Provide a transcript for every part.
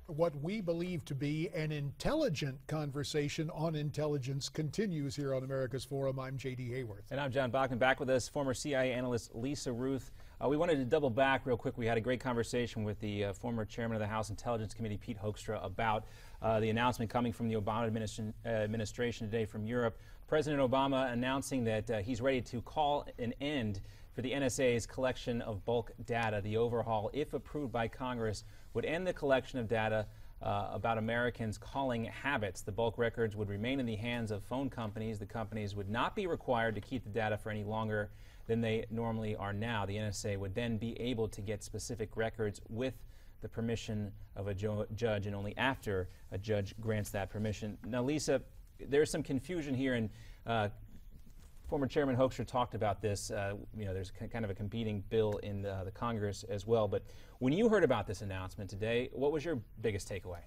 What we believe to be an intelligent conversation on intelligence continues here on America's Forum. I'm J.D. Hayworth. And I'm John Bachman. Back with us, former CIA analyst Lisa Ruth. We wanted to double back real quick. We had a great conversation with the former chairman of the House Intelligence Committee, Pete Hoekstra, about the announcement coming from the Obama administration today from Europe. President Obama announcing that he's ready to call an end for the NSA's collection of bulk data. The overhaul, if approved by Congress, would end the collection of data about Americans' calling habits. The bulk records would remain in the hands of phone companies. The companies would not be required to keep the data for any longer than they normally are now. The NSA would then be able to get specific records with the permission of a judge, and only after a judge grants that permission. Now, Lisa, there's some confusion here, and former Chairman Hoekstra talked about this. There's kind of a competing bill in the Congress as well. But when you heard about this announcement today, what was your biggest takeaway?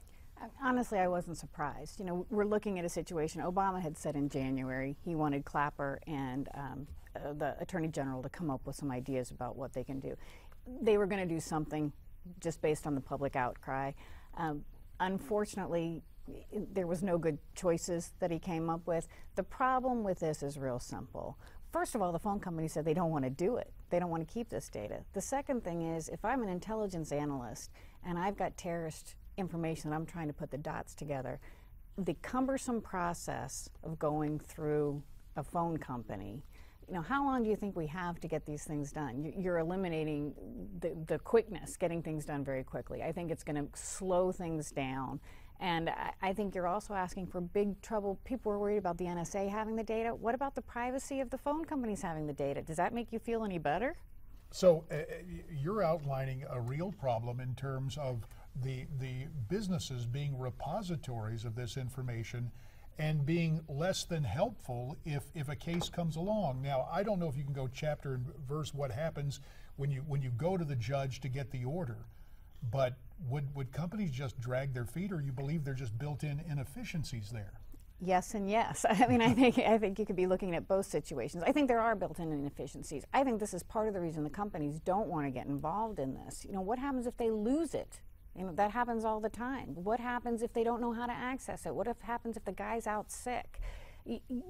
Honestly, I wasn't surprised. We're looking at a situation. Obama had said in January he wanted Clapper and the Attorney General to come up with some ideas about what they can do. They were going to do something just based on the public outcry. Unfortunately, there was no good choices that he came up with. The problem with this is real simple. First of all, the phone company said they don't want to do it. They don't want to keep this data. The second thing is, if I'm an intelligence analyst and I've got terrorist information that I'm trying to put the dots together, the cumbersome process of going through a phone company, how long do you think we have to get these things done? You're eliminating the quickness, getting things done very quickly. I think it's going to slow things down. And I think you're also asking for big trouble. People are worried about the NSA having the data. What about the privacy of the phone companies having the data? Does that make you feel any better? So you're outlining a real problem in terms of the businesses being repositories of this information and being less than helpful if a case comes along. Now, I don't know if you can go chapter and verse what happens when you go to the judge to get the order, but would companies just drag their feet, or you believe they're just built-in inefficiencies there? Yes and yes. I mean, I think you could be looking at both situations. I think there are built-in inefficiencies. I think this is part of the reason the companies don't want to get involved in this. What happens if they lose it? That happens all the time. What happens if they don't know how to access it? What happens if the guy's out sick?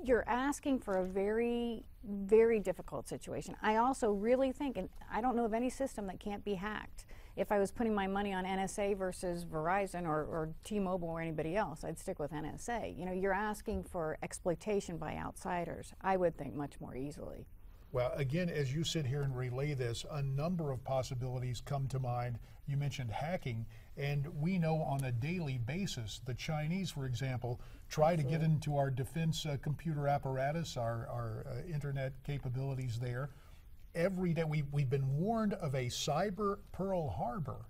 You're asking for a very, very difficult situation. I also really think, and I don't know of any system that can't be hacked. If I was putting my money on NSA versus Verizon or T-Mobile or anybody else, I'd stick with NSA. You're asking for exploitation by outsiders. I would think much more easily. Well, again, as you sit here and relay this, a number of possibilities come to mind. You mentioned hacking, and we know on a daily basis the Chinese, for example, try to get into our defense computer apparatus, our internet capabilities there. Every day we've been warned of a cyber Pearl Harbor,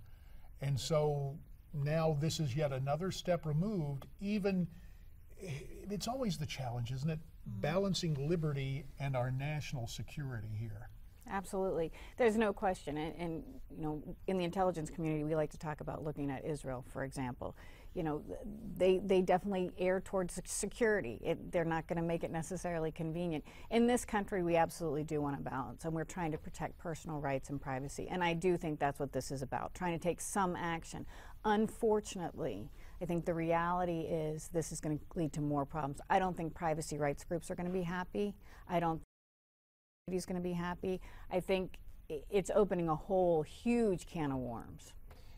and so now this is yet another step removed. It's always the challenge, isn't it? Balancing liberty and our national security here. Absolutely. There's no question. And in the intelligence community, we like to talk about looking at Israel, for example. They definitely err towards security. They're not going to make it necessarily convenient. In this country, we absolutely do want to balance, and we're trying to protect personal rights and privacy. And I do think that's what this is about, trying to take some action. Unfortunately, I think the reality is this is going to lead to more problems. I don't think privacy rights groups are going to be happy. I don't think he's going to be happy. I think it's opening a whole huge can of worms.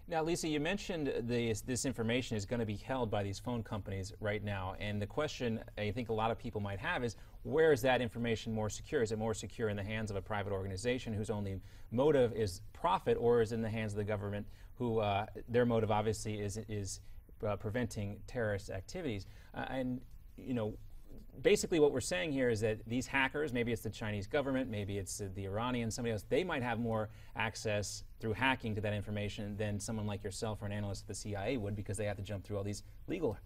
Now, Lisa, you mentioned this information is going to be held by these phone companies right now, and the question I think a lot of people might have is, where is that information more secure? Is it more secure in the hands of a private organization whose only motive is profit, or is it in the hands of the government who their motive obviously is preventing terrorist activities? Basically what we're saying here is that these hackers, maybe it's the Chinese government, maybe it's the Iranians, somebody else, they might have more access through hacking to that information than someone like yourself or an analyst at the CIA would, because they have to jump through all these legal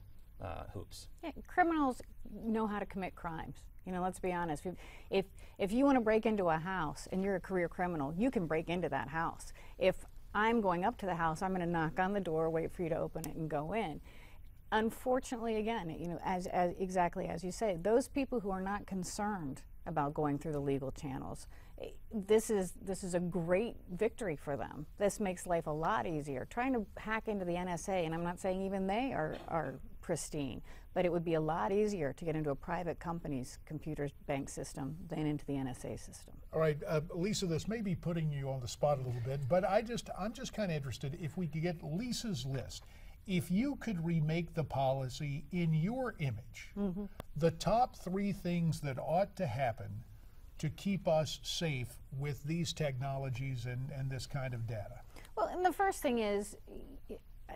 hoops. Yeah, criminals know how to commit crimes. Let's be honest. If you want to break into a house and you're a career criminal, you can break into that house. If I'm going up to the house, I'm going to knock on the door, wait for you to open it, and go in. Unfortunately, again, as exactly as you say, those people who are not concerned about going through the legal channels this is a great victory for them. This makes life a lot easier. Trying to hack into the NSA, and I'm not saying even they are pristine, but it would be a lot easier to get into a private company's computer bank system than into the NSA system. All right, Lisa, this may be putting you on the spot a little bit, but I'm just kind of interested if we could get Lisa's list. If you could remake the policy in your image, the top 3 things that ought to happen to keep us safe with these technologies and this kind of data? Well, and the first thing is,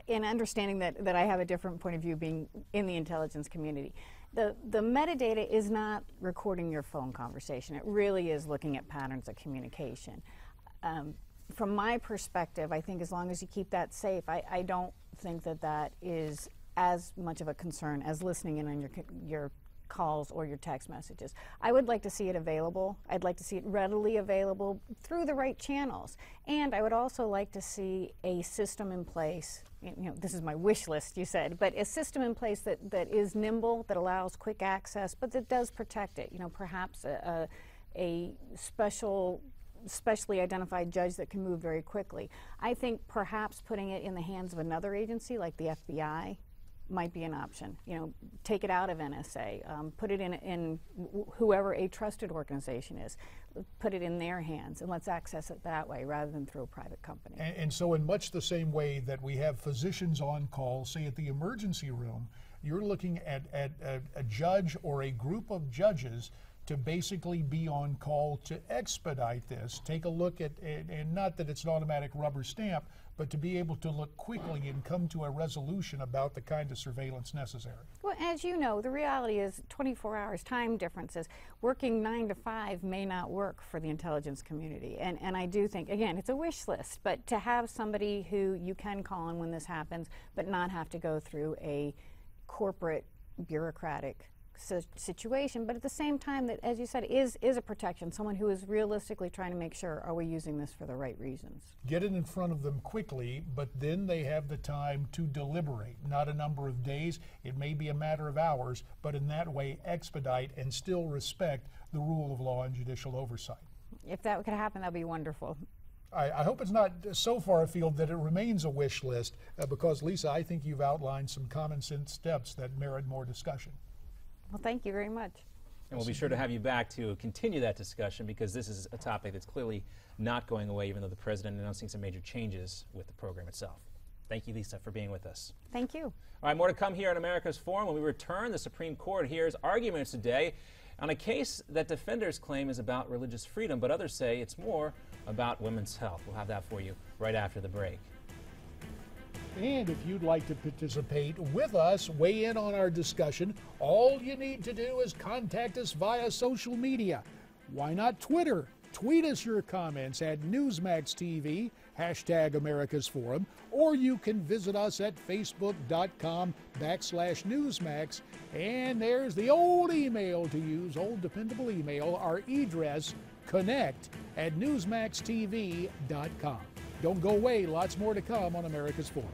in understanding that I have a different point of view being in the intelligence community, the metadata is not recording your phone conversation. It really is looking at patterns of communication. From my perspective, I think as long as you keep that safe, I don't think that is as much of a concern as listening in on your calls or your text messages. I would like to see it available. I'd like to see it readily available through the right channels. And I would also like to see a system in place, this is my wish list, you said, but a system in place that is nimble, that allows quick access, but that does protect it. Perhaps a specially identified judge that can move very quickly. I think perhaps putting it in the hands of another agency like the FBI might be an option. Take it out of NSA, put it in whoever a trusted organization is, put it in their hands, and let's access it that way rather than through a private company. And so in much the same way that we have physicians on call, say at the emergency room, you're looking at a judge or a group of judges to basically be on call to expedite this, take a look at, and not that it's an automatic rubber stamp, but to be able to look quickly and come to a resolution about the kind of surveillance necessary. Well, as you know, the reality is 24 hours time differences. Working 9 to 5 may not work for the intelligence community. And I do think, again, it's a wish list, but to have somebody who you can call on when this happens, but not have to go through a corporate bureaucratic situation, but at the same time that, as you said, is a protection, someone who is realistically trying to make sure, are we using this for the right reasons? Get it in front of them quickly, but then they have the time to deliberate, not a number of days. It may be a matter of hours, but in that way expedite and still respect the rule of law and judicial oversight. If that could happen, that would be wonderful. I hope it's not so far afield that it remains a wish list, because Lisa, I think you've outlined some common sense steps that merit more discussion. Well, thank you very much. And we'll be sure to have you back to continue that discussion, because this is a topic that's clearly not going away, even though the president is announcing some major changes with the program itself. Thank you, Lisa, for being with us. Thank you. All right, more to come here on America's Forum. When we return, the Supreme Court hears arguments today on a case that defenders claim is about religious freedom, but others say it's more about women's health. We'll have that for you right after the break. And if you'd like to participate with us, weigh in on our discussion, all you need to do is contact us via social media. Why not Twitter? Tweet us your comments at Newsmax TV, #America's Forum, or you can visit us at Facebook.com/Newsmax. And there's the old email to use, old dependable email, our address, connect@NewsmaxTV.com. Don't go away, lots more to come on America's Forum.